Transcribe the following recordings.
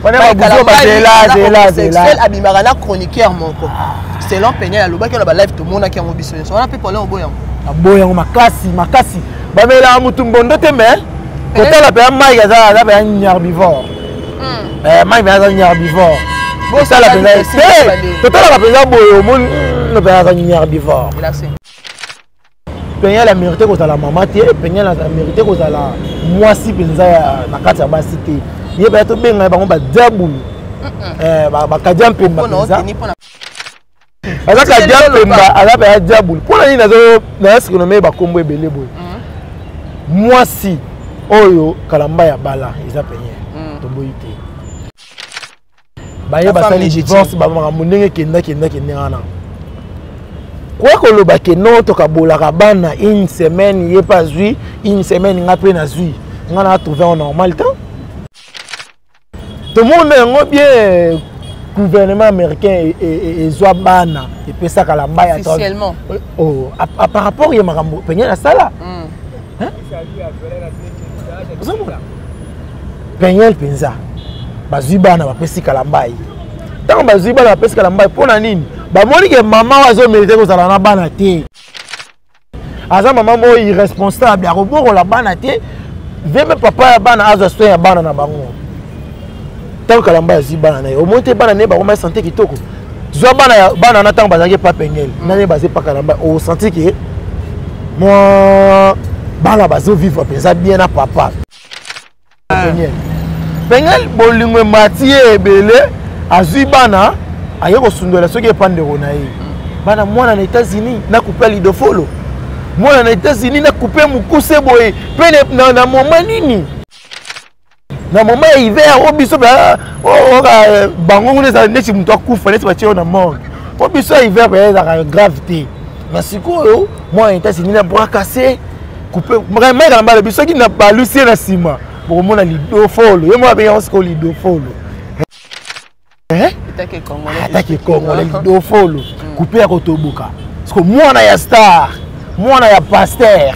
On est là, abimaka na chroniqueur moko. Selon Peñel alobaki na ba live to mona ki yango biso. On a pe parler au boyango. Boyango makasi. Ba mela mutumbondo te mais kotala pe mai kaza za pe herbivore. Mai be za herbivore. Bo ça la pe. Totala la pe boyo mon no pe za herbivore. Peñel a mérité que la maman tie, Peñel a mérité que la moi si penza na kati ya basi te. Ye ba to benga ba ngomba dabulu. Ba kajampe mbaza. Ala kajampe mba ala ba dabulu. Pona ni nazo na eske no me ba kombo ebele boy. Moi si oyo kalamba ya bala eza Peñel. To boyite. Ba ye ba sali divorce ba makambo ndenge kenda wana. Quoi que le baquet non to kabola kabana une semaine il est pas zui une semaine il a pris na zui on a trouvé un normal temps tout le monde est bien gouvernement américain et zoabana et puis ça kalamba ya officiellement oh par rapport il y a makambo Peñel na sala hein Peñel penza bazui bana ba pesi kalamba yi tant bazui bana ba pesi kalamba pona nini ba moni que maman wazo mérité ko sala na bana te aza maman mo irresponsable ya roboko la bana te veme papa ya bana azo soin ya bana na bango tant que lamba zi bana na au monte bana ne ba ko santé kitoko zo bana na tant bazaki pa Peñel na ne bazé pa kalamba au senti que moi bana bazo vivre pensa bien na papa Peñel bolingo matie ebele azui bana aye ko sundola soki epande rona ye bana mwana na États-Unis na couper lidofolo mwana na États-Unis na couper mukuse boye pene na moment nini na moment hiver obiso ba bango ngune za neti mutu akufa neti batie na mort obiso hiver ba za gravité na sikoyo mwana na États-Unis na bras cassé couper vraiment na mbala biso ki na balusi na sima bo mona lidofolo ye mo ba ya ko lidofolo Attaque Congolais do follow couper à Kotobuka parce que moi na ya star moi na ya pasteur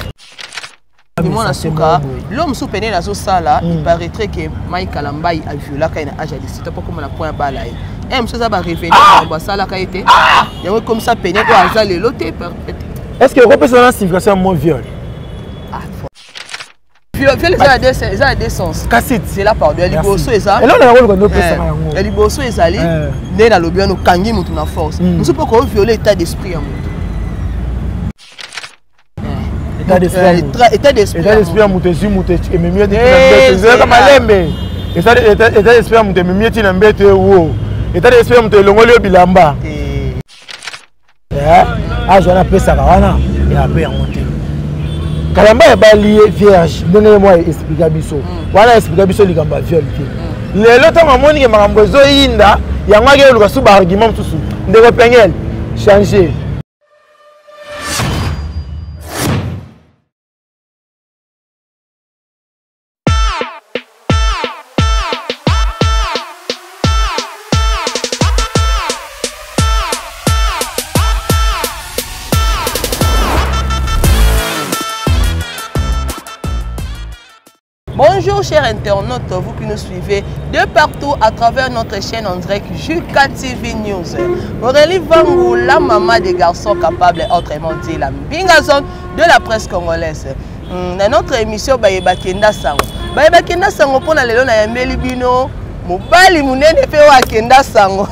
moi na suka l'homme sous Peñel na zo sala il paraîtrait que Mike Kalambai a violé quand il a âge de c'était pas comme la point bala et monsieur ça va revenir ba sala ka été il y comme ça Peñel ko aza le loté est-ce que représente signification mon viol viol ça a des sens c'est là pardon liboso eza et là on a rôle qu'on peut ça yango et liboso ezali né na lobia no kangi mutu na force nous pas ko violer état d'esprit ya mutu état d'esprit ya mutu ezi mutu et même yeti na mbete comme malembe état d'esprit ya mutu même yeti na mbete wo état d'esprit ya mutu elongoli bilamba ah je na pesa wana ya pe ya mutu Kalamba est balié vierge. Donnez-moi expliquer biso. Voilà expliquer biso ligamba viol. Le l'autre moment ni makambo zo yinda yango ke luka suba argument susu. Ndeko Peñel changer. Bonjour chers internautes, vous qui nous suivez de partout à travers notre chaîne en direct Juka TV News. Aurélie Vangou, la maman des garçons capables, autrement dit la Mbingazone de la presse congolaise. Dans notre émission, Bayeba Kenda Sango. Bayeba Kenda Sango pour la Lélo na Yambeli Bino. Mobali munene pe wa Kenda Sango.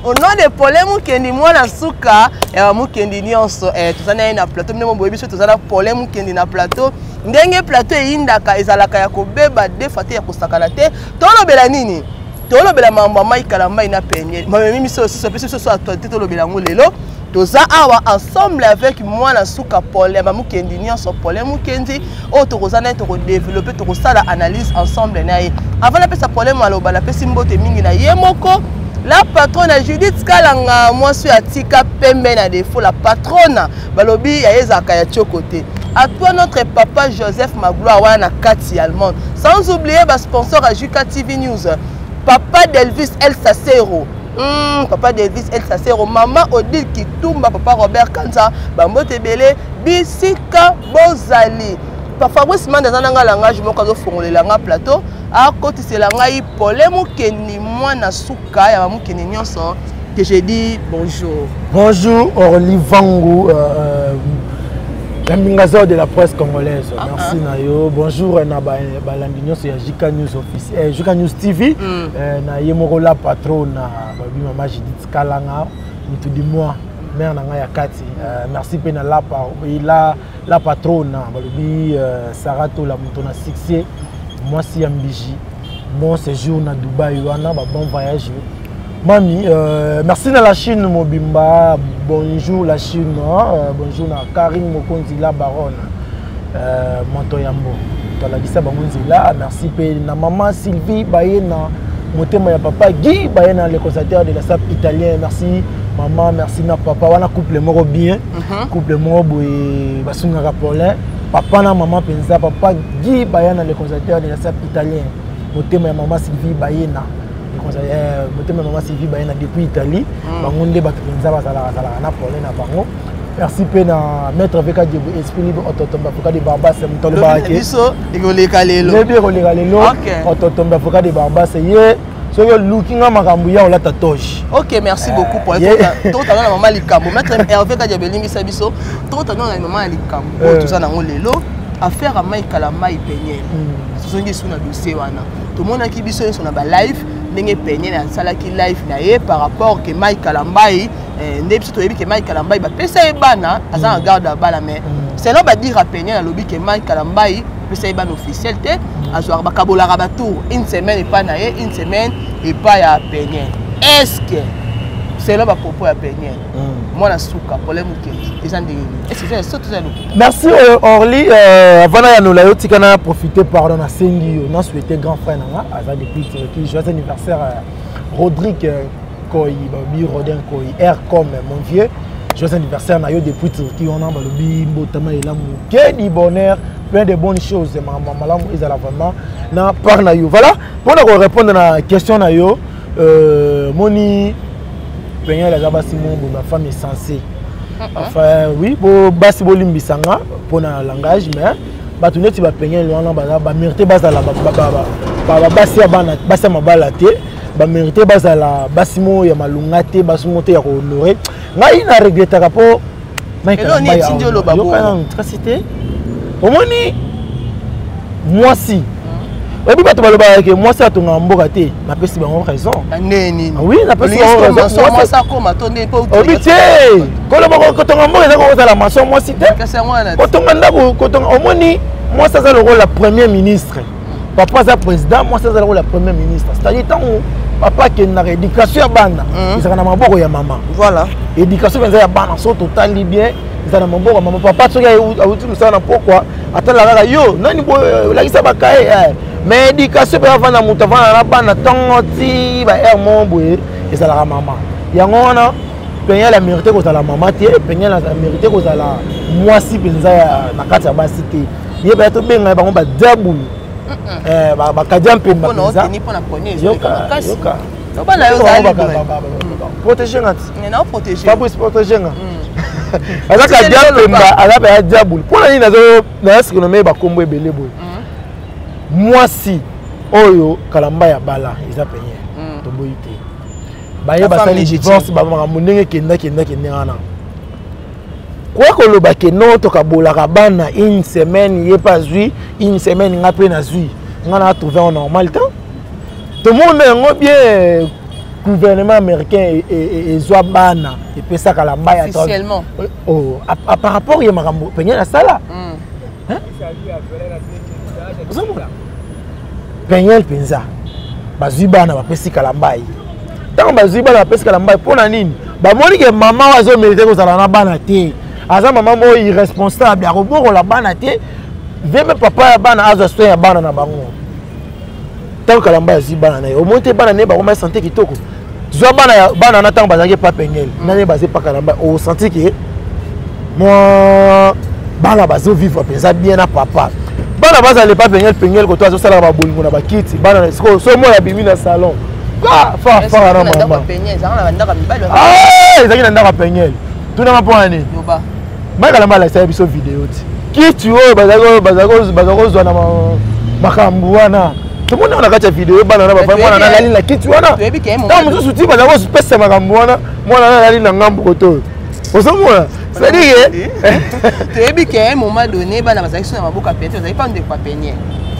Au nom de Polé Mukendi mwana suka ya Mukendi nyonso tuzana na plateau mne mboyebi so tuzana Polé Mukendi na plateau ndenge plateau yindaka ezalaka ya kobeba defate ya kosakala te tolobela nini tolobela mambo Mike Kalambai na Peñel mimi so actualité tolobela ngo lelo toza awa ensemble avec mwana suka Polé Mukendi nyonso Polé Mukendi o tokozana to développer to sala analyse ensemble na ye avant la pesa Polé maloba la pesi mbote mingi na ye moko. La patronne Judith Kalanga, moi suis Atika Pembe na défaut la patronne balobi ya ezaka ya côté. À toi notre papa Joseph Magloire wana Kati allemande. Sans oublier ba sponsor à Juka TV News. Papa d'Elvis El Sacero. Papa d'Elvis El Sacero, maman Odile Kitumba, papa Robert Kanza, Bambote Belé, Bisika Bozali. Fabrice Mandazanga langage moko zo fongolela nga plateau akotisela ngai pole mokeni mwana suka ya mokeni nyonso que je dis bonjour. Bonjour Orly Vangu, l'ambassadeur de la presse congolaise. Merci Nayo. Bonjour na balandinyo sur Jika News officiel, Jika News TV. Na yemorola patron na babi mama Judith Kalanga, tout du mois. Mère nanga ya kati. Merci pe na la patronne babi Sarato la mutona succès. Moi si Ambiji. Bon séjour na Dubaï wana ba bon voyage. Mami, merci à la Chine Mobimba, bonjour la Chine, bonjour à Karine Mokonzi la baronne, Montoyambo, Talagisa Bamonzila, merci à maman Sylvie Bayena, Motema ya papa Guy Bayena, le conservateur de la SAP italien, merci maman, merci na papa, on a couple moro bien, couple moro boy, basunga rapolin, papa na maman penza, papa Guy Bayena, le conservateur de la SAP italien, Motema ya maman Sylvie Bayena. Depuis Italie, merci à maître Veka de Esprit Libre Autotomba Foka de Barbas ok, merci beaucoup pour tout à l'heure maman Likambo. Maître Hervé Kadiabelingi Sabiso, tout à l'heure maman Likambo, tout ça dans le lot. Affaire à Mike Kalamba et Peigné. Ce sont des sous na dossier wana. Tout le monde a qui biso sur na live, n'engé Peigné na sala qui live na ye par rapport que Mike Kalamba n'est pas tout que Mike Kalamba ba pesa e bana, asa garde à bala mais c'est là ba dire à Peigné na lobby que Mike Kalamba pesa e ban officiel té, azoa ba kabola rabatour une semaine et pas na ye, une semaine et pas ya Peigné. Est-ce que c'est là propos à Peigné? Moi la souka problème merci Orly avant ya nola yo tikana profiter pardon na sengi yo na souhaiter grand frère nanga asa depuis qui joyeux anniversaire Rodrigue Koyi babi Rodin Koyi air comme mon vieux joyeux anniversaire na yo depuis qui on a balobi mbotama elamu que du bonheur plein de bonnes choses malamu ezala vraiment na par na yo voilà pour répondre à la question na yo moni Peigné la gabasi mon ma femme est censée. Enfin oui, bo basi bolimbisanga pour na langage mais batuneti ba Peigné loana ba mérité bazala ba basi abana basi mabala te ba mérité bazala basimo ya malunga te basimo te ya ko honorer ngai na regretter po Mike Kalamba ya tindio lo babo yo cité omoni moi si et puis, moi, c'est ton ambour te ma pesi bango raison. Oui, la pesi bango raison. Moi, ça comme attendez pas. Obité. Quand ton ambour est dans la maçon, moi, si quand ton omoni, moi, ça c'est le rôle la premier ministre. Papa, c'est président, moi, ça c'est le rôle la premier ministre. C'est-à-dire, tant papa qui a l'éducation à bana, ils ont un ambour ya maman. Voilà. Éducation à bana, sont total bien. Ils ont un ambour maman. Papa, tu as ça pourquoi? Attends la yo, nani bo la isa bakaye. Mais éducation peut avoir na mutu avant na bana tangoti ba er momboye et ça la maman yango wana Peigné la mérité ko la maman tie Peigné la mérité ko la mwasi penza na kati ya basi te ye ba to benga ba ngomba dabulu ba kadia mpemba penza ni pona pone yoka to bana yo za protéger ngati na protéger pas pour protéger nga ala kadia mpemba ala ba dabulu pona ni nazo na est-ce que no me ba kombo ebele boy moi si oyo Kalamba ya bala isa Peigné to boyite baye basali divorce ba makambo ndenge kenda ngana kwa koloba ke non to kabola bana une semaine ye pas zui une semaine ngape na zui ngana trouver en normal temps tout le monde ngo bien gouvernement américain et zwa bana et pesa Kalamba ya officiellement oh par rapport ya makambo Peigné na sala hein Peigné penza bazui bana bapesi Kalamba tant bazui bana bapesi Kalamba pona nini ba moni ke maman wazo mériter ko sala na bana te aza maman mo irresponsable ya roboko la bana te veme papa ya bana azo soin ya bana na bango tant Kalamba azui bana na au monte bana ne ba ko ma santé kitoko zwa bana na tant bazaki pa Peigné nani bazé pa Kalamba au senti que moi bana bazo vivre penza bien na papa bana bazali pas Peigné ko to azo sala ba bolingo na ba kiti bana so mo ya bimi na salon fa na maman Peigné za na ndaka mibalo ezaki na ndaka Peigné tout na point ani yoba Mike Kalamba la sa biso vidéo ti kiti o bazako zwa na makambu wana tout le monde a une vidéo banana ba moi na lali na kiti wana tant mususu ti ba ko pesa makambo wana moi na lali na ngambo to osomona c'est-à-dire tu es bien qu'à un moment donné bana ba section na maboka pete vous avez pas de quoi peigner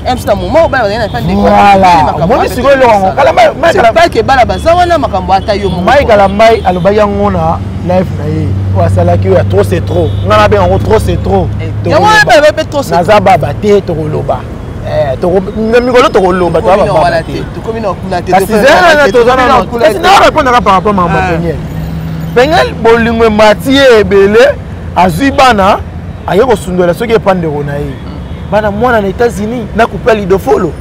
c'est un moment où bana na pas de quoi voilà moi si ko lo kala mai kala pas que bana ba za wana makambo ata yo mai kala mai aloba yango na live na ye wasala ki ya trop c'est trop ngana be en trop c'est trop ya wana ba be trop c'est naza baba te to koloba mikolo tokoloba par rapport à Pengel bolingo mati ebele azwi bana aye kosundola soki epandeko na ye bana mwana na États-Unis na couper lidofolo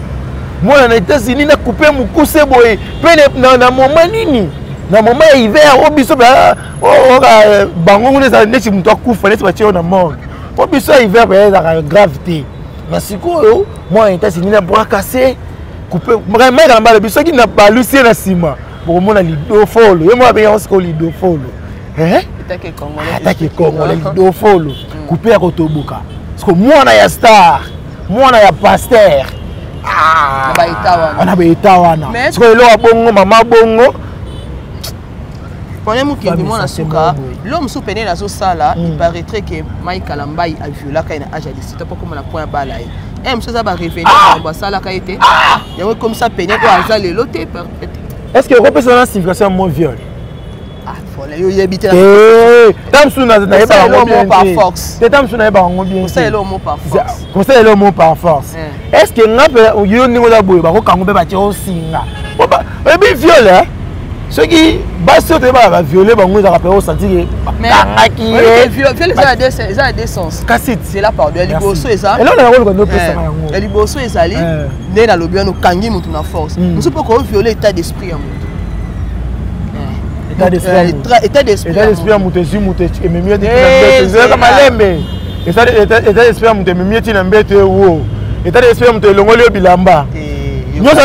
mwana na États-Unis na couper mukuse boye pe na moment nini na moment ya hiver obiso bango ngune za neti mutu akufa neti batie na mort obiso ya hiver pe za gravité na sikoyo moi États-Unis na bras cassé couper mais quand ba biso ki na balusi na sima pour mona lidofolo yo mo ba ko lidofolo atake congolais lidofolo couper ya kotoboka parce que mwana ya star mwana ya pasteur na ba itawana parce que lo bongo mama bongo Pendant que je suis suka, l'homme sous peine la sala, il paraîtrait que Mike Kalambai a vu là quand il a âgé de c'était pas comme la point balle. Et monsieur ça va revenir dans sala quand était. Il y a comme ça peine quoi ça les loter. Est-ce que représente signification mot viol? Ah, faut aller y habiter. Tam suna na pas le mot par force. Tam suna ba ngo bien. C'est le mot par force. C'est le mot par force. Est-ce que ngape yo ningo la boye ba ko kango be ba ti o singa. Ba bi viol hein? Ceux qui bassent va violer, ils vont sentir que violer, ça a des sens. C'est là par de liboso et ça. Et là, on a un rôle de liboso et ça, né dans le bien, nous kangi mutu na force. Nous sommes pas violer l'état d'esprit à mutu. État d'esprit à mutu, si mutu, et même mieux, c'est comme un lembe. État d'esprit à mutu, même mieux, tu n'as pas été où. État d'esprit à mutu, l'ongolio bilamba. Nous avons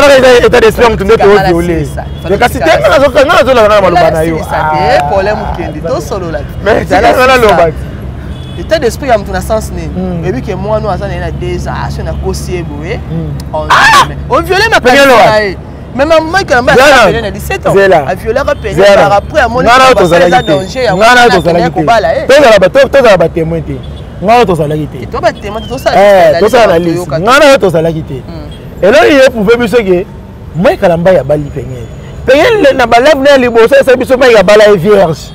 état d'esprit à mutu, nous avons violé. Mais quand c'est un peu de temps, nous avons l'état d'esprit a un sens. Et puis que moi, nous avons des actions à causer. On viole ma personne. Même moi, quand je suis 17 ans, je viole la peine. Après, à mon avis, c'est un danger. Il y a un combat là. Et là, il pouvait me dire que moi, quand je suis bali Pengel na balève na liboso ça biso ma ya bala vierge.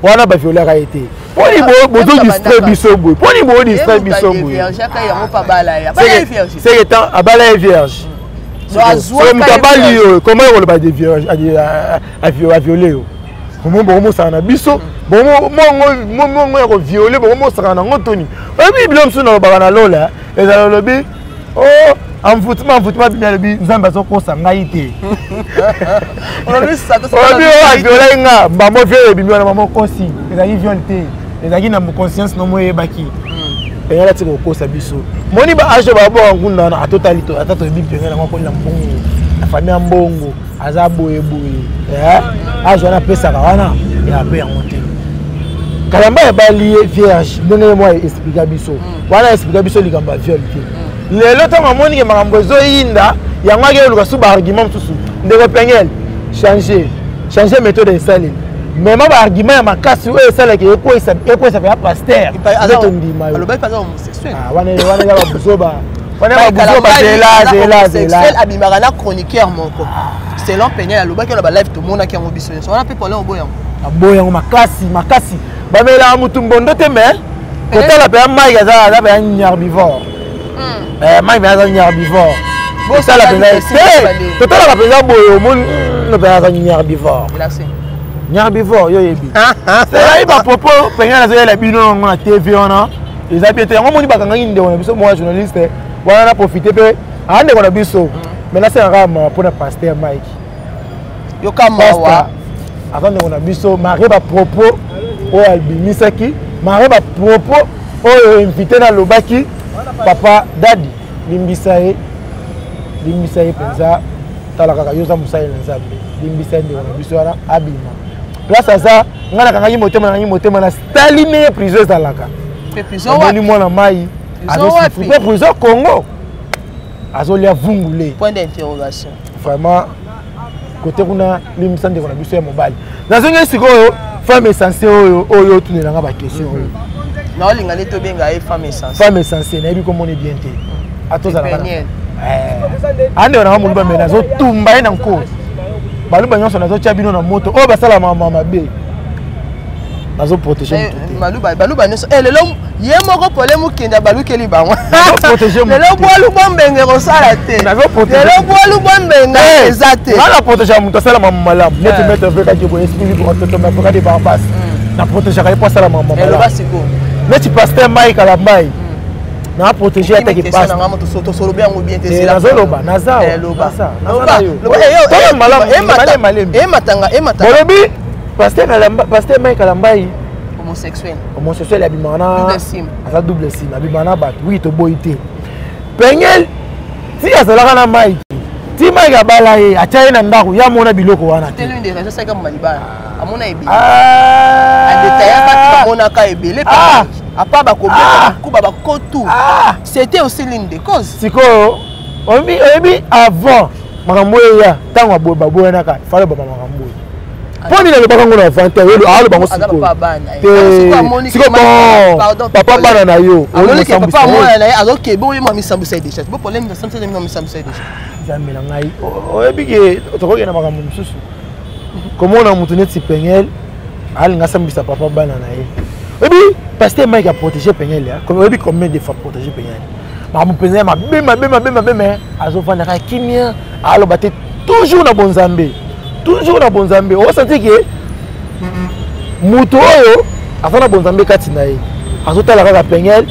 Wana ba violer a été. Poni bozo distrait biso boy. Poni bo distrait biso boy. Chaka ya mo pa bala ya. Bala vierge. C'est que temps a bala vierge. Comme tabali comment on le ba de vierge a violer. Comment bon ça na biso. Bon mo ko violer bon mo ça na ngotoni. E bi blom so na ba na lola. Et ça le bi oh en football bien le nzamba zo ko sanga ité on a vu ça on a violé nga maman violé bimi na maman kosi ezali violté ezali na conscience no moye baki et là tu ko sa biso moni ba age ba bo ngunda na totalité atato bi bien na ko la mbongo la famille mbongo aza boye age na pesa wana ya pe monter kalamba ya bali vierge ndenge moi expliquer biso wana expliquer biso likamba violté lelo ntango amoni ke makambo ezoyinda yango akeyoluka su baargument mosusu ndeko Pengel changer méthode esaleli mema baargument ya makasi oyo esalaki ekwesa pe ya paster ezotondima yo wana eza babuzoba abimaka na chroniqueur moko selon Pengel alobaki na balive tomonaki yango biso nyonso wana mpe problème oboyango makasi bamelaka mutu mbondo te me kotala mpe ya mai aza mpe ya herbivore mai mais un herbivore. Ça la peine. Total la peine boyo mon no pe un herbivore. Herbivore yo yebi. C'est là il va propos Pengel na la bino na TV ona. Les habité on moni bakanga nginde on biso moi journaliste. Wana na profiter pe ande ko na biso. Mais là c'est un rame pour na pasteur Mike. Yo kamawa. Avant on a biso maré ba propos o albimisaki, maré ba propos o invité na lobaki. Papa Daddy limbisa ye penza talaka ka yoza musai na nzambe limbisa nde na biso wana abima place aza ngana kanga motema na Staline prison zalaka prison wa ni mwana mai avec prison Congo azolia vungule. Point d'interrogation. Vraiment côté kuna limsande kona biso ya mobali. Nazonga sikoyo femme essentielle oyo tunelanga ba question oyo. Na olinga neto benga femme essentielle. Femme essentielle na bi ko moni bien te. Atoza na. Ande ona mo luba mena zo tumba ina nko. Baluba nyonso nazo tia bino na moto. O basala mama be. Nazo protéger mutu. Baluba nyonso lelo ye moko pole mukenda balukeli bango. Protéger mutu. Lelo bwalu bombenge rosala te. Nazo protéger. Lelo bwalu bombenge ezate. Na protéger mutu sala mama malamu. Neti mettre avec ka boye esprit pour toto mais pour des barbas. Na protéger ka sala mama malamu. Lelo basiko. Neti pasteur Mike Kalambai. Na protéger ata ki passe. Na moto soto solo bien ou bien te c'est la zoloba naza. Loba. Matanga. Bolobi pasteur Mike Kalambai. Homosexuel abimana asa double sim abimana bat oui to boité Pengel ti azalaka na Mike ti Mike abala ye achaye na ndako ya mona biloko wana te l'une des raisons c'est comme malibana amona ebele a détaillé pas mona ka ebele pas a pas ba kobeta kuba ba kotu c'était aussi l'une des causes sikoyo obi avant makambo ya tango boba na ka falo baba makambo Poni le bakango na fanta yo alo bango siko. Papa bana na yo. Papa mona na ye azoke bo yema misambu sai déjà. Bo problème na samse na misambu sai déjà. Zamela ngai. Oyebike tokoke na makambo mususu. Comment on a mutu neti Pengel ali ngasambisa papa bana na ye. Oyebi pasteur Mike a protégé Pengel ya. Comme oyebi combien de fois protégé Pengel. Mamu Pengel ma bema azofana ka kimia alo bate toujours na bonzambe. Toujours na bonzambe o senti que muto oyo afana bonzambe kati na ye azotala kaka Pengel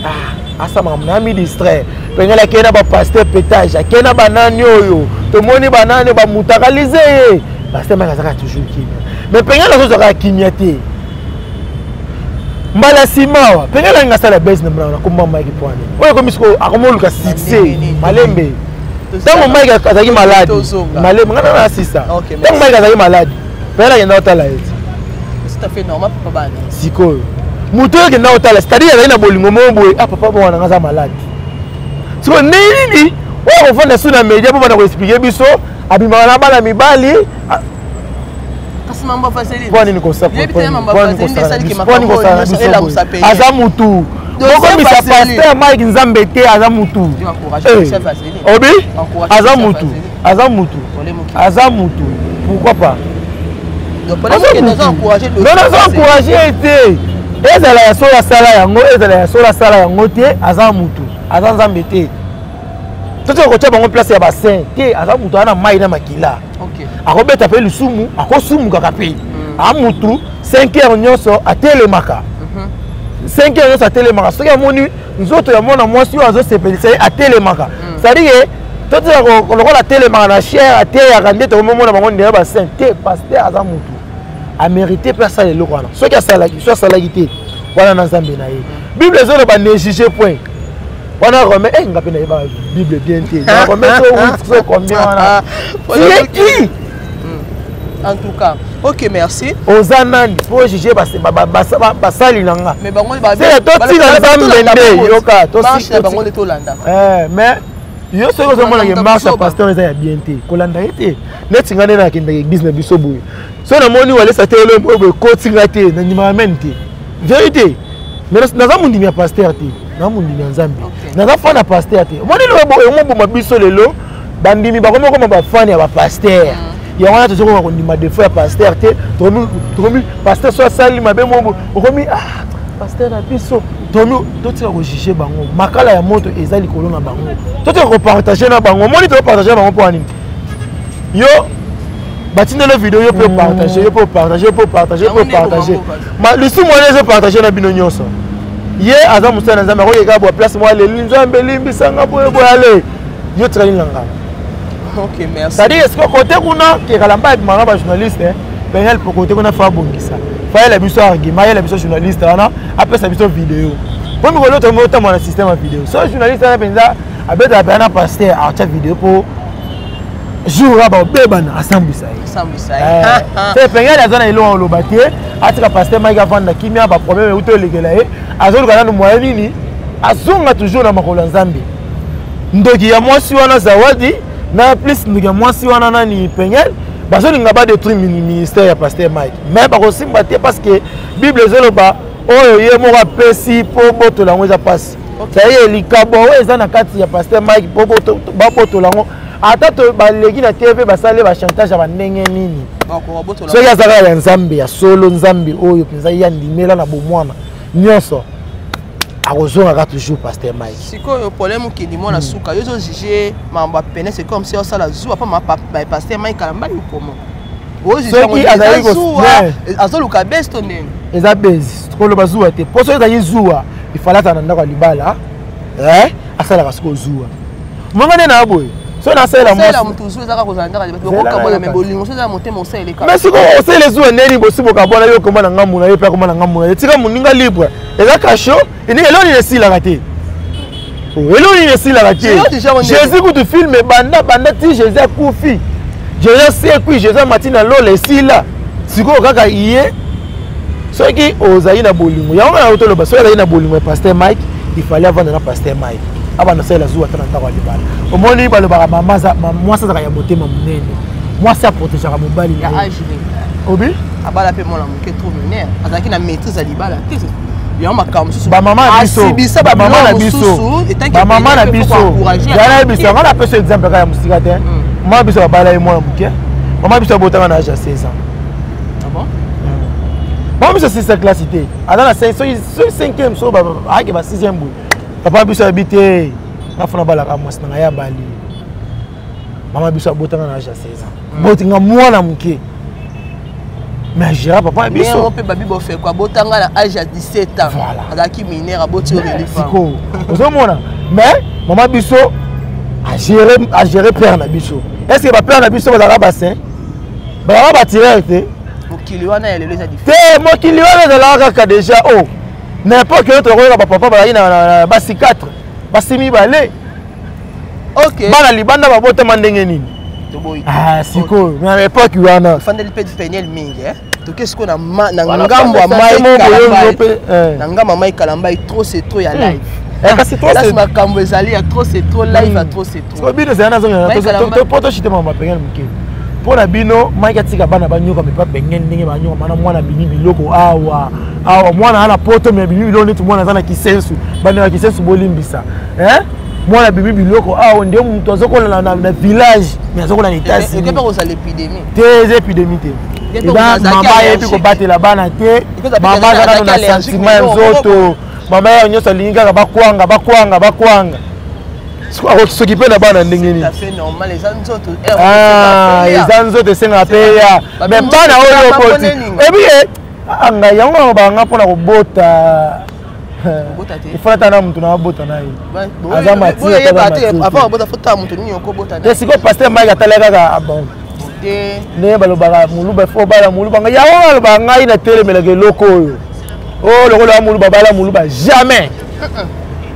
asa mamna mi distrait Pengel akena ba pasteur pétage akena banani oyo to moni banani ba mutakalize pasteur Mike azaka toujours kimia mais Pengel azozaka kimia te mbala simawa Pengel ngasala base na mwana ko mama Mike poane oyo komisiko akomoluka succès malembe Tant que Mike azaki malade, malade, ngana na sisa. Tant que Mike azaki malade, pela yenda otala eti. C'est tout à fait normal papa bana. Siko. Muto yenda otala, c'est-à-dire yenda bolingo momboe, papa mwana ngaza malade. Siko nini? O ofanda suna media pour bana ko expliquer biso, abima na bana mibali. Kasi mamba facile. Kwa nini ko support? Kwa nini ko support? Aza mutu. Comme ça pasteur Mike Nzambe te aza mutu. Obi aza mutu. Pourquoi pas? Donc nous encourager de. Nous encourager te. Ezala ya sola sala yango, ezala ya sola sala yango te aza mutu. Aza Nzambe te. Toto ko tia bango place ya bassin te aza mutu ana mai na makila. OK. Akobeta pe lusumu, akosumu kaka pe. A mutu 5 heures nyonso atelemaka. 5 heures à télémaka. Ce qui a moni, nous autres, il y a moi si on a c'est à télémaka. C'est-à-dire que tout la télémaka la chair à terre à rendre au moment où on est à sainteté pasteur à Zamutu a mérité personne le local. Ce qui a salagi, soit salagité. Voilà dans Zambie na ye. Bible les autres pas négliger point. On a remis ngapena ba Bible bien té. On remet ça combien on a. C'est qui? En tout cas, ok, merci. Ozanani pour juger basali nanga. Mais bango ba c'est toi ti na Zambende yoka to si bango le to landa. Mais yo so ko mona ke marche pasteur eza ya bien té. Ko landa ete. Neti ngane na kende église na biso boye. So na moni wale sa tele mbo ko tinga té na nyima mente. Vérité. Mais na zamundi mi pasteur té. Na mundi na Nzambe. Na za fana pasteur té. Moni lo bo mo biso lelo bandimi ba ko ba fani ya ba pasteur. Il y a un autre qui m'a dit que pasteur pasteur soit sali ma bemo okomi pasteur na biso tono to tira ko juger bango makala ya moto ezali kolona bango to tira ko partager na bango moni to partager bango pour ani yo batina la vidéo yo peut partager ma le sou moyen je partager na bino nyonso ye aza musana nzamba ko yeka bo place moi le nzambe limbi sanga boye ale yo train langa. Ok, merci. C'est-à-dire, est-ce que côté kuna qui Kalamba avec maraba journaliste, Pengel pour côté kuna fa bongisa. Fa la biso argument, la biso journaliste ana, après sa biso vidéo. Pour me l'autre mot dans mon système vidéo. So journaliste ana penza abeta bana pasteur a cha vidéo pour jour ba bebana asambisa. C'est Pengel azana ilo lo batie, atika pasteur Mike avanda kimia ba problème uto legela e, azolu kana no moyen nini, azonga toujours na makolo Nzambe. ndoki ya mwasi wana Zawadi na plus ndoki ya mwasi wana nani Penyel bazolinga ba détruire ministère ya pasteur Mike mais bakosimba te parce que Bible ezoloba oyo ye moko apesi po botola ngo eza pasi saye likabo oyo eza na kati ya pasteur Mike po botola ngo ata to baleki na TV basale ba chantage ya bandenge nini soki azaka ya Nzambe ya solo Nzambe oyo penza ya ndimela na bomwana nyonso akozongaka toujours pasteur Mike sikoyo problème qui dimona na suka yozo juger mamba pene c'est comme si on sala zou pas ma pasteur Mike Kalamba ni comment soki azali azoluka besto ndenge eza base koloba zuwa te poso ezali zuwa ifalata na ndako libala asalaka siko zuwa mongane na boye so na sala mo sala mutu zuwa zaka kozanda ka bato ko kabona membolingo so za motema osele ka mais siko osele zuwa neni bosibo kabona yo komana ngamuna yo pe komana ngamuna tika muninga libre eza kasho ini eloni nesila te eloni nesila te Jésus kutu filme banda ti Jésus akufi Jésus sekui Jésus matina lole sila siko kaka iye soki ozali na bolingo yango na otoloba soki ozali na bolingo ya pasteur Mike il fallait avant na pasteur Mike abana sala zuwa tana ndako ya libala omoni balobaka mamaza mwasa zaka ya motema munene mwasa ya protéger mobali ya âge obi abala pe mona muke trop lunaire azaki na maîtrise ya libala te ya makambo susu ba mama na biso ba mama na biso ba mama na biso yana biso ngana pesa exemple ka ya musika te mama biso babala ye mwana muke mama biso botanga na âge ya 16 ans ah bon mama biso c'est sa classe té ada na 5e so ba aki ba 6e bout papa biso habité na fona bala ka mwasi na ya bali mama biso botanga na âge ya 16 ans botinga mwana muke mais jira papa biso mais on peut babi bo fait quoi botanga na âge ya 17 ans azaki mineur aboti relifant siko ozomona mais mama biso a géré père na biso est-ce que ba père na biso bazala bassin ba tirer te mokili wana elelo eza difficile te mokili wana ezala kaka déjà oh n'importe quel autre rôle papa bazali na basi 4 basi mibale OK bana libanda babotama ndenge nini ah siko na époque wana fandeli pe Penyel mingi to qu'est-ce qu'on a na ngambo ya Mike na ngambo ya Mike Kalamba trop c'est trop ya live kasi trop c'est makambo ezali ya trop c'est trop live à trop c'est trop bino c'est na zonga to poto chite mama Penyel muke pona bino Mike atika bana banyoka me pa Penyel ndenge banyoka mana mwana bini biloko awa mwana ana poto me bini biloko netu mwana zana kisensu bana kisensu bolimbisa mwana bibi biloko awo ndio mtu azokola na village mais azokola na États-Unis et que pas cause l'épidémie des épidémies te mama yebi ko batela bana te mama zaka na sentiment nzoto mama ya nyosa linga bakwanga soki pe na bana ndenge ni c'est normal les nzoto les nzoto senga pe ya mais bana oyo poti ebi anga yango banga pona ko bota il faut attendre mutu na bota na ye azamati avant bota fota mutu ni yoko bota na siko pasteur Mike atalaka ka bon ne balobaka muluba fo bala muluba nga yawo balobaka ngai na telemelaka eloko oyo oh lokolo ya muluba bala muluba jamais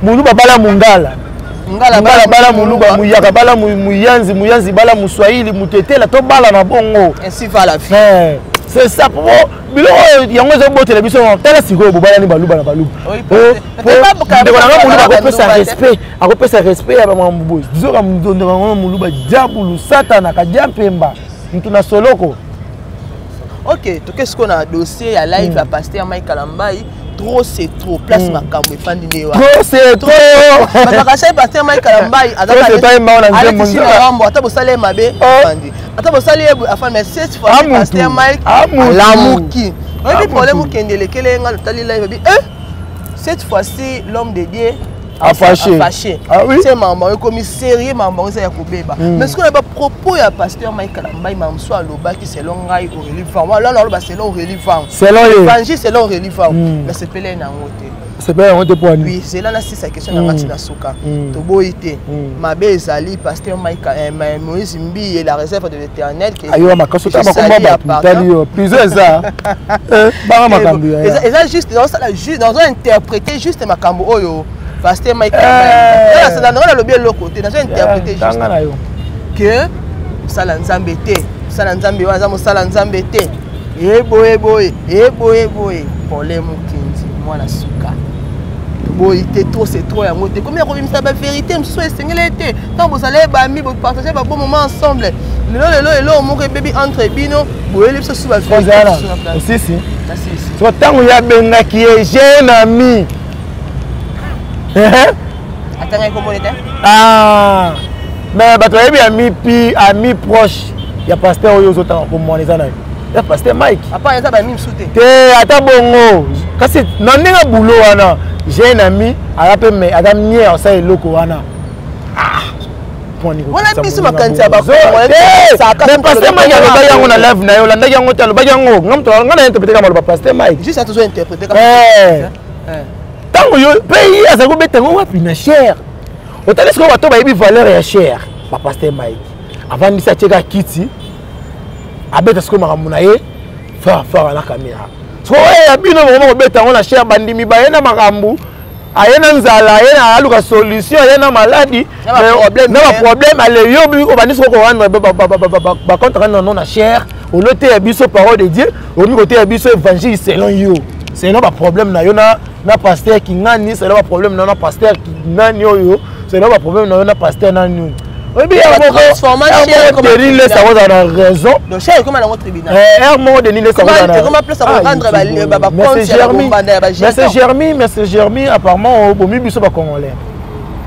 muluba bala mungala bala muluba muyaka bala muyanzi bala muswahili mutetela to bala na bongo ainsi va la vie c'est ça pour bilo yango zo botela biso tala siko bobala ni baluba na baluba akopesa respect ya bamambubo zoka mundonde bango muluba diabulu satana ka diampemba mtu na soloko OK to qu'est-ce qu'on a dossier ya live à pasteur Mike Kalamba trop c'est trop place makambo efandi newa trop c'est trop bakaka pasteur Mike Kalamba ata bosale mabe efandi ata bosale afan mais cette fois pasteur Mike alamuki oyebi problème kendele kelenga tali live cette fois-ci l'homme de Dieu a fâché. Ah oui? C'est maman, il comme sérieux maman, c'est Yakobeba. Mais ce qu'on a pas propos ya pasteur Mike Kalamba, il m'a soit loba qui selon Rai au relevant. Voilà, là selon relevant. Selon l'évangile selon relevant. Mais c'est pelé na ngote. C'est pas un autre point. Oui, c'est là c'est sa question na matina soka. To boité. Mabe ezali pasteur Mike Moïse Mbi et la réserve de l'Éternel qui ayo makasota bakomba batali plusieurs ça. Ba makambo ya. Et juste dans interpréter juste makambo oyo. Pasteur Mike Kalamba c'est dans le bien l'autre côté dans interpréter juste que sala nzambe te sala nzambe waza mo sala nzambe te eboye problème kinzi mwana suka boy t'es trop c'est trop yango te combien comme ça ba vérité mso esengele te tant vous allez ba mi partager ba bon moment ensemble lelo mon bébé entre bino boy les sous ba si si so tango ya benga qui est jeune ami attends comment était mais bato yebi ami proche ya pasteur oyo zota ko moneza na ya pasteur Mike apa ya ba mi msute te ata bongo kasi na ndinga bulo wana jeune ami arape me adam nie osa eloko wana wala biso makanzi ya bako mais pasteur Mike aloba yango na live na yo landa yango te aloba yango ngamto ngana interpréter comme le pasteur Mike juste à toujours interpréter comme tango yo pays azako betango wapi na cher otali siko bato bayebi valeur ya cher ba pasteur Mike avant de s'attirer kiti abeta siko makambo na ye fa na caméra so bino mo betango na cher bandimi ba yena makambo ayena nzala ayena aluka solution ayena maladie na problème ale yo obandi siko ko rendre ba contre non na cher au loté ya biso parole de Dieu au mi côté ya biso évangile selon yo c'est non pas problème na yo na pasteur qui ngani c'est non pas problème na pasteur qui ngani yo c'est non pas problème na pasteur nani oui bien transformation comme il laisse avoir la raison donc cher comme dans votre tribunal mot de Nile ça va comment plus ça rendre ba mais c'est Germi apparemment au bomi biso ba congolais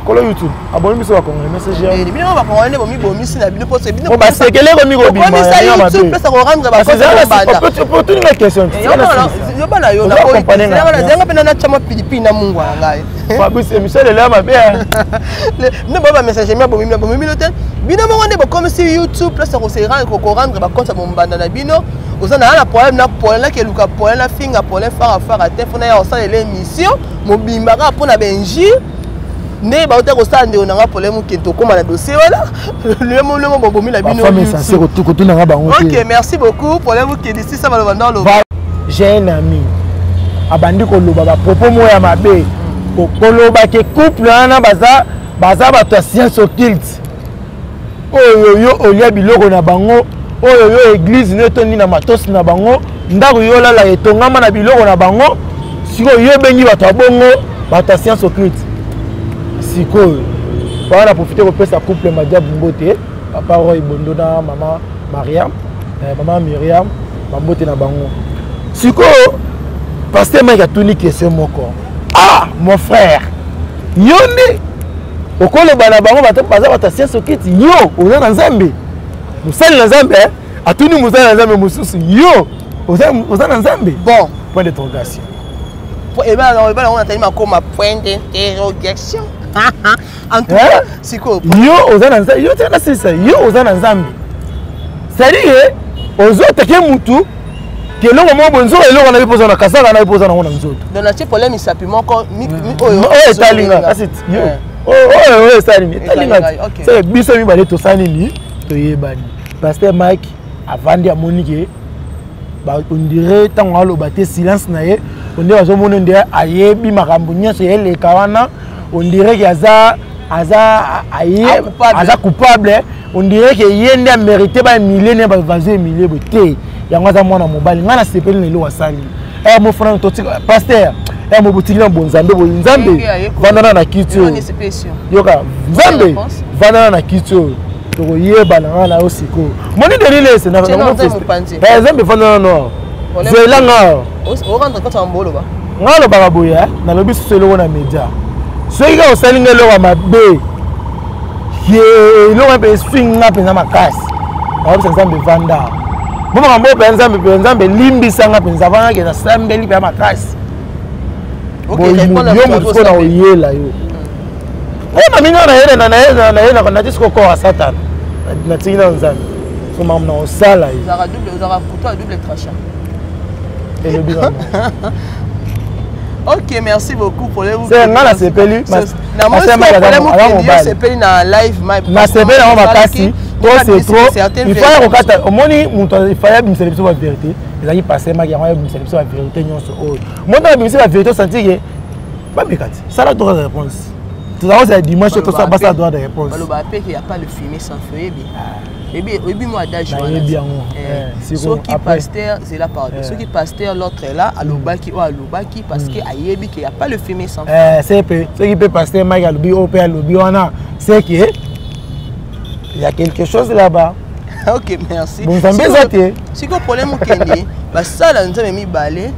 kolo YouTube abonné biso ba congolais mais c'est Germi bino ba congolais bomi bomi si na bino pour c'est bino ba sekele ko mi ko bi ma ya YouTube plus ça rendre ba banda pour toute une question yo bana yo na ko zenga pena na chama pilipili na mungu ngai Fabrice Michel là ma bien ne baba message mi bomi lotel bino mo ngande ba comme si YouTube plus ça ko rendre ba compte bombanda na bino ozana na problème na ke luka problème na finga problème fara te fona ya osala l'émission mobimbaka pona benji ne ba ota ko sande onanga problème ke to koma na dossier wala le mo bomi la bino ça c'est ko tuna nga bango OK merci beaucoup problème ke d'ici ça va le vendre le j'ai un ami abandi ko loba ba propos mo ya mabe ko loba ke couple na baza ba science occulte oyo olia biloko na bango oyo église netoni na matos na bango ndako yo lala etongama na biloko na bango siko yo bengi bato abongo bato science occulte siko wana profiter ko pesa couple Madia Bungote papa Roy Bondo na maman Mariam maman Myriam bambote na bango siko pasteur Mike atuni question moko mon frère yoni okole bana bango baza bato science occulte yo oza na Nzambe musali na Nzambe atuni musali na Nzambe mususu yo oza na Nzambe bon point d'interrogation et ben on a tellement comme point d'interrogation en tout cas siko yo oza na Nzambe yo tena sisa yo oza na Nzambe c'est-à-dire ozo teke mutu ke longo mo bonzo eloko na bipoza na kasala na bipoza na ngona nzoto donc na problème isapi moko oyo etalinga kasi yo oyo etalinga c'est biso mi bale to sani ni to yebani pasteur Mike avandi amonike ba on dirait tant aloba te silence na ye on dirait azo mona ndé ayebi makambo nyonso eleka wana on dirait que aza coupable on dirait que yende a mérité ba milliers ba vaser milliers boté yango za mwana mobali ngana sepeli nelo wasali mon frère to pasteur mo botili na bonzambe bo nzambe vandana na kitio yoka nzambe vandana na kitio to yeba na ngana osiko moni delile se na nzambe vandana no zelanga o rentre quand on bolo ba ngalo baba boya na lobi selo na media soki ka osalinga eloko mabe eloko mpe eswinga mpenza makasi aobisa nzambe evanda bo makambo mpe nzambe elimbisanga mpenza vangaki nasambeli mpe ya makasi yo motuko na oyela yo maminga nayena nati sikokora satana natiki na nzambe so makambo na osala ye elobi nango. Ok, merci beaucoup pour les vous. C'est nga la sepeli. Na moi c'est sepeli na live na sepeli na makasi. Toi c'est trop. Il faut rekata omoni muto il fallait me célébrer la vérité. Les amis passer ma gagne me célébrer la vérité nyonso. Moi dans la vérité sentir que pas mekati. Ça la droit de réponse. Tout à l'heure, dimanche, tout ça, ça droit de réponse. Il n'y a pas le fumier sans feu. Et bien, moi, d'âge, ceux qui pasteur, c'est là par ceux qui pasteur, l'autre est là, à l'obaki ou à l'obaki, parce qu'il n'y a pas le fumier sans feu. C'est ceux qui peuvent pasteur, Mike à l'obi, au père, l'obi, c'est qu'il y a quelque chose là-bas. Ok, merci. Bon, ça me si le problème est que ça, là, nous avons mis balai,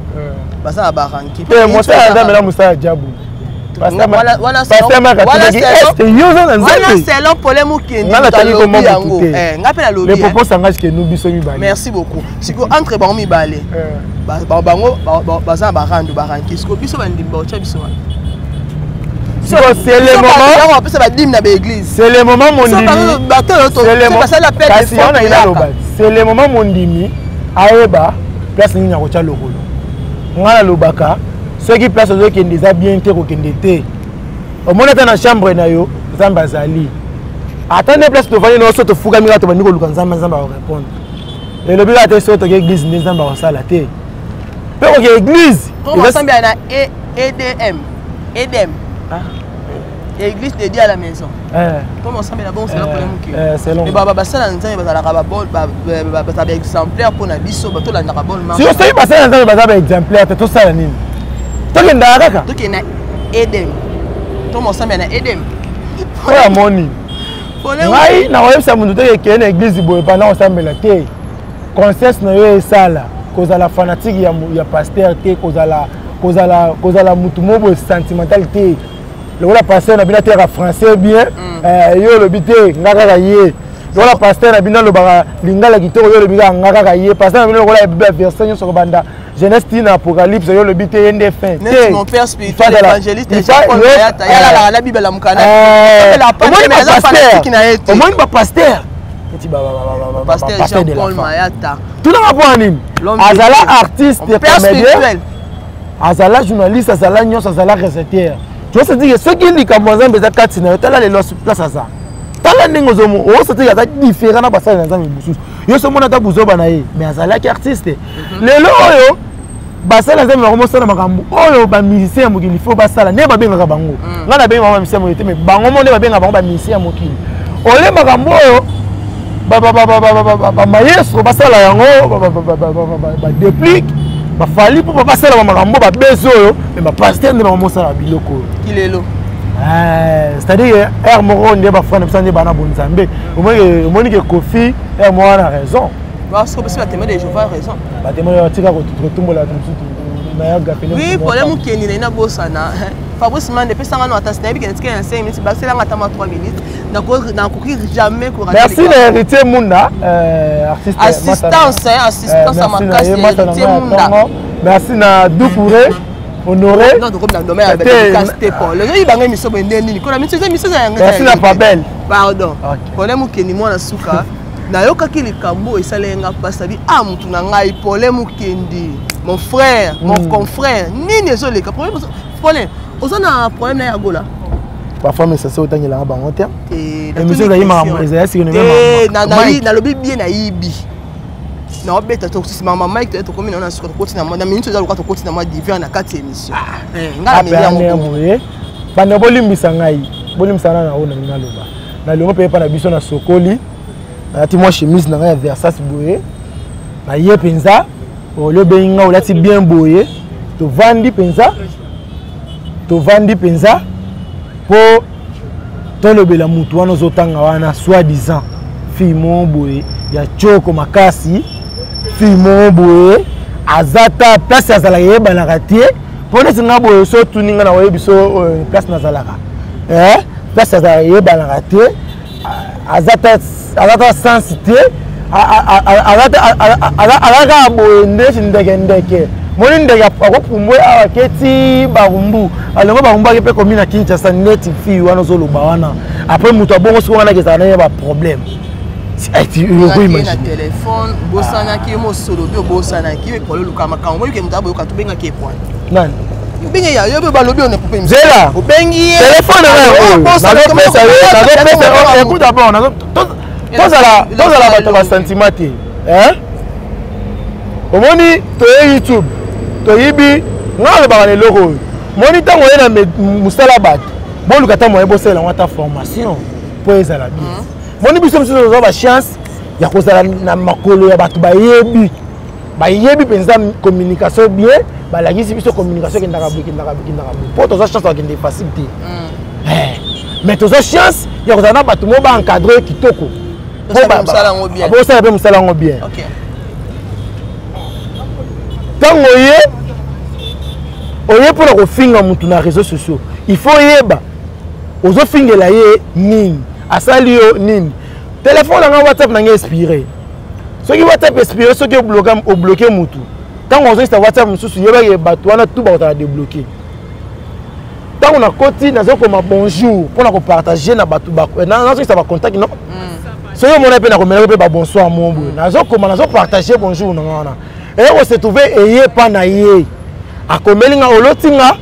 ça a baranki. Moi, ça a là, moi, ça a diabou. Voilà, c'est le problème qui les propos s'engagent que nous bisons. Merci beaucoup. Si vous entrez dans mi balé, c'est le moment. C'est le moment mon c'est le moment mon dimi. Aeba place ni nyakocha lokolo. Ngala lobaka. Ceux qui placent aux qui déjà bien été au Kendete. Au moins dans la chambre na yo, Zamba Zali. Attendez place de venir nous sorte fuga mira to baniko lukanzamba Zamba répondre. Et le bureau était sorte église ni Zamba sala té. Pero que église, comment ça bien na EDM. Église dédiée à la maison. Comment ça bien là bon c'est là pour les c'est long. Mais baba ça là nzambe bazala ka ba bol ba exemplaire pour na biso ba to la na ka bol si vous savez passer nzambe bazala exemplaire tout ça la nini. Toke ndaka toke na Edem tomo sambia na Edem oya moni ngai na websa mundu toke ke na église boye pendant osambela te conscience na yo esala kozala fanatique ya pasteur te kozala mutu mobo sentimental te lokola pasteur na bina te ka français bien yo lobi te ngaka ka ye lokola pasteur na bina lobaka lingala kitoko yo lobi ka ngaka ka ye pasteur na bina lokola Bible verset nyo soko banda Jeunesse tine apocalypse yo le but est fin. Mon père spirituel évangéliste Jean-Paul Mayata yala la Bible la mukana. La pasteur. Au moins pas pasteur. Pasteur Jean-Paul Mayata. Tout le monde anime. Azala artiste comédien. Azala journaliste, azala nyos, azala récepteur. Tu vois, c'est-à-dire que ceux qui lisent comme Mozambique, c'est 4 signes. Tu as les lois place à ça. Tala ndenge zomo o c'est ya différent na basala nzambe bususu yo so mona ta buzoba na ye mais azala ki artiste lelo oyo basala nzambe ko mosala makambo oyo ba musicien mokili faut basala ne ba benga bango ngana benga ba musicien mokili mais bango mo ne ba benga bango ba musicien mokili ole makambo oyo ba maestro basala yango ba déplique ba fali pour basala ba makambo ba bezo oyo mais ba pasteur ne ba mosala biloko kilelo. C'est-à-dire que Moro n'est pas frère de Bana Bonzambe. Au moins que Kofi Moro a raison. Parce que c'est témoin de Jéhovah a raison. Oui, problème qui est na bosana. Fabrice Mande peut s'en attendre à bien que 5 minutes, c'est là attendre 3 minutes. Donc jamais courage. Merci l'héritier Munda artiste assistance à ma casse héritier Munda. Merci na Doukouré. Honoré. Non, comme la domaine avec le casté Paul. Le gars il bangé mission bendeni. Quand la mission merci la pas belle. Pardon. Problème que ni moi na suka. Na yoka ki likambo esalenga pasa bi mutu na ngai problème kendi. Mon frère, mon confrère, nini ezoleka problème. Ozana problème na yagola. Parfois mais ça c'est autant il a bango terme. Et monsieur là il m'a embrisé si on est même. Na lobi bien na yibi. Na obeta to si maman Mike to komi na suka ko tina na minute za ko to tina ma divin na kati émission ngala me yango bana bolimbisa ngai bolimbisana na ona na loba na longo pe pa na biso na sokoli na ti moi chemise na ngai Versace boye na ye penza o le benga o lati bien boye to vandi penza po to lobela mutu wana zotanga wana soi-disant fille mon boye ya choko makasi fimo boye azata place azala yeba na ratie pona singa boye so tuninga na webiso place nazalaka place azala yeba na ratie azata sensité azata boye ndeke moni ndeke akopumbwe aketi barumbu alongo barumbu akepe komi na Kinshasa neti fi wana zoloba wana après mutu abongo siko wana kezana ye ba problème. Tu peux imaginer. Téléphone, bossana qui est mon solo, bossana qui est pour le lucama quand on veut que tu as benga qui est point. Non. Benga ya, yo be balobi on est pour J'ai là. Bengi. Téléphone là. Écoute d'abord, tous à la sentiment. Hein? Au moni to YouTube, to yibi, ngalo ba le logo. Moni tango na musala bat. bon luka ta moyen bosala ngo ta formation po ezala bien moni biso biso zo ba chance ya kozala na makolo ya bato bayebi penza communication bien balagisi biso communication kendaka po toza chance akende facilité mais toza chance ya kozala na bato mo ba encadrer kitoko bosala pe mosala ngo bien ntango oye mpona kofinga mutu na réseaux sociaux il faut yeba ozofingela ye nini asali yo nini téléphone nanga WhatsApp nanga expiré soki WhatsApp expiré soki obloqué mutu ntango ozosita WhatsApp mosusu yebake bato wana tu bakotala débloqué ntango nakoti nazokoma bonjour mpona kopartage na bato nazokisa bacontact non soki omona mpe nakomelaki mpe babonsoir mo boye nazopartage bonjour nanga wana se trouve eye pa na ye akomeli nga olotinga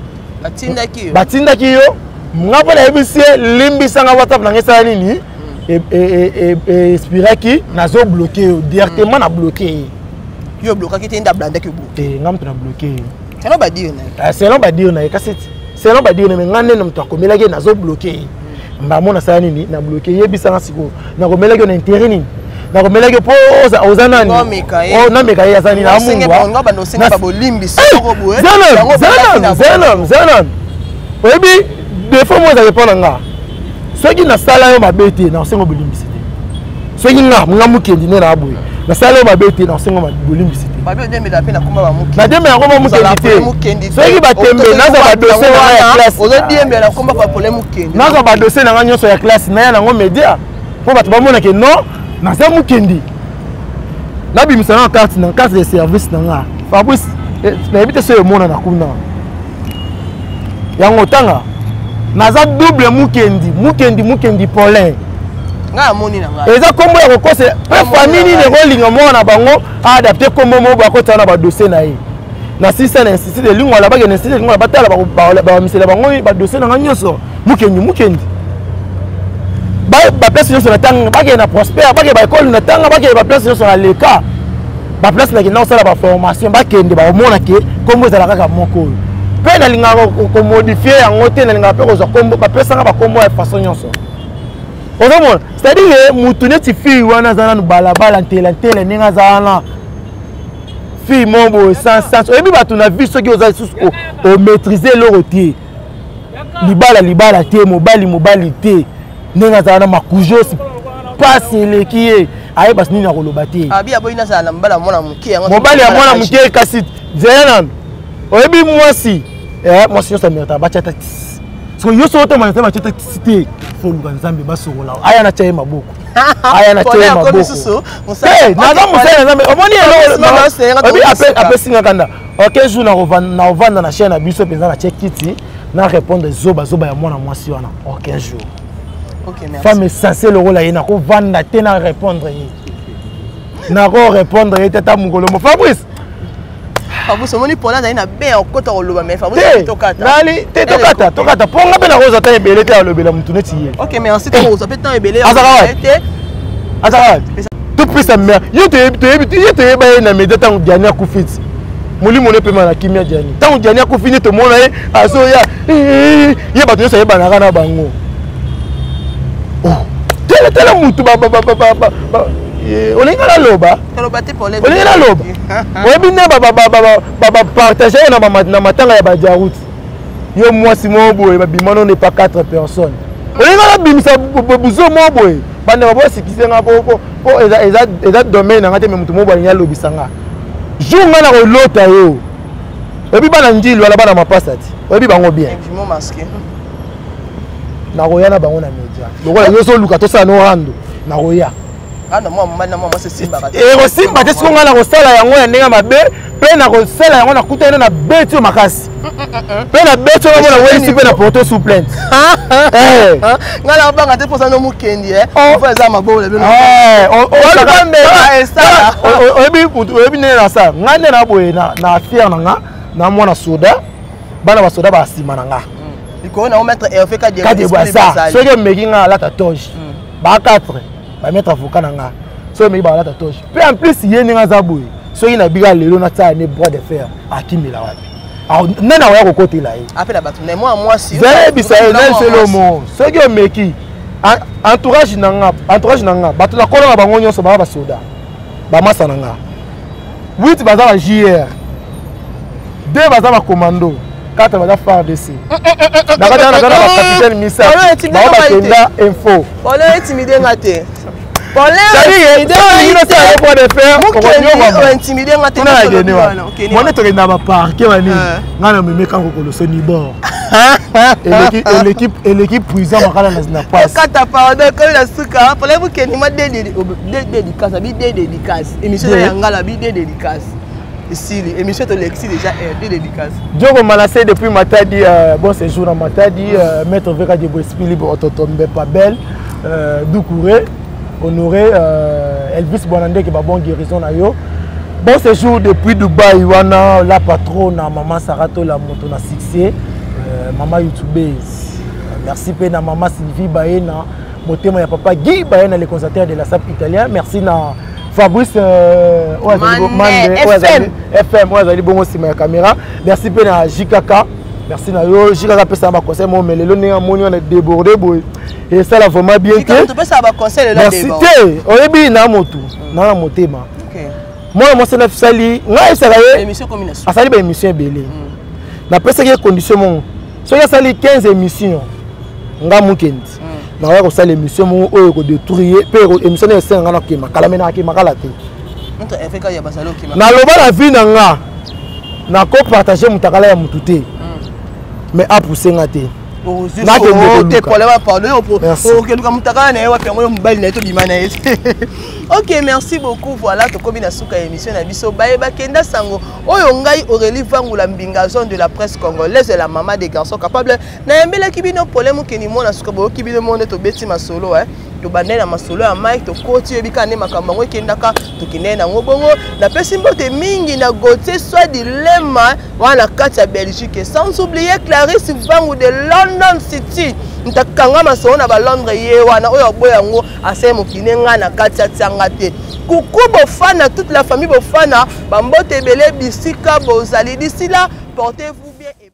batindaki yo nga mpo nayebisi ye limbisanga WhatsApp nanga esala nini espiraki nazobloke yo directement na bloke ye yo blokaki te nda blandaki bloke nga moto na bloke ye selon badio na ye kasi selon badio na ye nga nene moto akomelaki ye nazobloke ye mbamo nasala nini na bloke yebisanga sikoyo nakomelaki yo na intere nini nakomelaki po oza nani nameka ye aza nini zenon oyebi defo mo ezali mpo na nga soki nasala yo mabe te nakosenga bolimbisi te soki nga mokendi nde na boye nasala yo mabe te nakosenga bolimbisi te nadembe nakoma mokendi te soki batembe nazwa badosie nanga ya classe nazwa badosie nanga nyonso ya classe naya nango media mpo bato bamonake non naza mokendi nabimisa na carte de service nanga Fabrice nayebi te so emonana kuna yango tanga naza double mukendi Paulin eza kombo ya kokose pe famille nini ekolinga mwana na bango adapte kombo mo bakotana na badossier na ye na sisa na institut de lingua la bagene institut de lingua batala bamisela bango badossier nanga nyonso mukendi baplace nyonso na tanga bakende na Prosper bakende baekole na tanga bakende baplace nyonso na leka baplace nakenda kosala baformation bakende baomona ke kombo ezala kaka moko oyo mpe nalingaka komodifie yango te nalingaka mpe kozwa kombo bapesanga bakombo ya façon nyonso ozomona c'est-à-dire mutu neti fille wana aza nanu balabala ntele ndenge aza wana fille mo boye sans sens oyebi bato na vie soki oza lisusu omaîtrise eloko te libala te mobali te ndenge aza wana makujosi pasi eleki ye ayebasi nini akoloba te mobali ya mwana moke kasi zeya oyebi mwasi nyonso amerita batiata soki yo so otama na batiata te foluka nzambe basokola aya na tia ye maboko naza mosala nzambe omoni elobi apesinga kanda ok jour na ovanda na chaine na biso mpenza na tie kiti na répondre zoba ya mwana mwasi wana ok jour femme essentielle lokola ye nakovanda te na répondre ye nakorépondre ye te ta mokolo mo Fabrice Fabrice omoni pona na bien okota koloba mais Fabrice tokata nali te tokata ponga pe na koza ta ebele te alobela mutu neti ye ok mais ensuite on peut tant ebele azaka tout plus sa mère yo te yeba ye na média tango Diani akufiti molimo ne pema na kimia Diani tango Diani akufini to mona ye aso ya ye bato nyonso yebanaka na bango tele mutu olinga naloba oyebi nde bapartage ye na matanga ya badiarouti yo mwasi mo boye babima no ne pas 4 personnes olinga nabimisa buzo mo boye bande babosikisenga po eza domaine nanga te me mutu mo boye alingi alobisanga jour nga na kolota yo oyebi bana njili wala bana mapasa ti oyebi bango bien nakoya na bango na media lokola nyonso oluka tosala no rando nakoya ekosimba te siko nga na kosala yango ya ndenge mabe mpe na kosala yango nakutani na beti yo makasi mpe na beti yo namona welisi mpe na porto sous plainte nga na obanga te mposa no mokendi eza mabola oyebi ndenge na sa nga nde na boye na affaire na nga na mwana soda bana basoda basima na nga soki omeki nga alata toge ba 4 bamettre avocat na nga soki omeki balata toge mpe en plus ye ndenge aza boye soki na bika lelo natsala ne bras de fer akimela wapi nana oya kokotela ye appelle la bato moi si zé bisaye nel selomo soki omeki entourage nanga bato na kolonga bango nyonso baba basoda bamasa nanga 8 baza ba JR 2 baza ba commando 4 baza FARDC nakata na capitaine Missa ba bakenda info ole intimidé ngate mwana tokenda baparke bani nga na meme kango koloso ni bord l'équipe puissant makala na passe kata pardon comme la suka pour les bouquets ma dédicace bi dédicace émission ya ngala bi dédicace ici émission to lexi déjà dédicace Diogo Malassé depuis Matadi bon séjour à Matadi maître Veka de Boesprit libre autotombe pas belle Doucouré honoré Elvis Bonande qui va bon guérison na yo bon séjour depuis Dubaï wana la patronne maman Sarato la moto na succès maman youtubeuse merci pe na maman Sylvie Baena motema ya papa Guy Baena le conservateur de la SAP italien merci na Fabrice FM wazali bongo sima ya caméra merci pe na JKK merci na yo JKK pesa ba conseil mo melelo ne amoni on est débordé boy et ça là vraiment bien que tu pesa ba conseil là débordé merci oyebi na moto na motema OK moi c'est na sali nga esala ye émission combination asali ba émission belé na pesa ke condition mon so ya sali 15 émissions nga mukendi na wa ko sala émission mon oyo ko détruire pe émission na senga na kema kala mena akema kala te notre FK ya basalo kema na loba la vie na nga na ko partager mutakala ya mututé mais a pousser ngate Ok, merci beaucoup. Voilà, tu comme une souka émission na biso baeba kenda sango. Oyo ngai Aurélie Vangula Mbingazon de la presse congolaise et la maman des garçons capables. Na mbela kibino problème keni mona souka bo kibino mona to beti masolo to bandela masolo ya Mike to koti ebika ne makambango kendaka to kinena ngobongo na pesi mbote mingi na Gauthier soit dilemme wana kati ya Belgique sans oublier Clarisse Vangu de London City ntakanga masolo na ba Londres ye wana oyo boyango ase mokine nga na kati ya tsanga te kuku bofana toute la famille bofana bambote belé bisika bozali d'ici là portez-vous bien.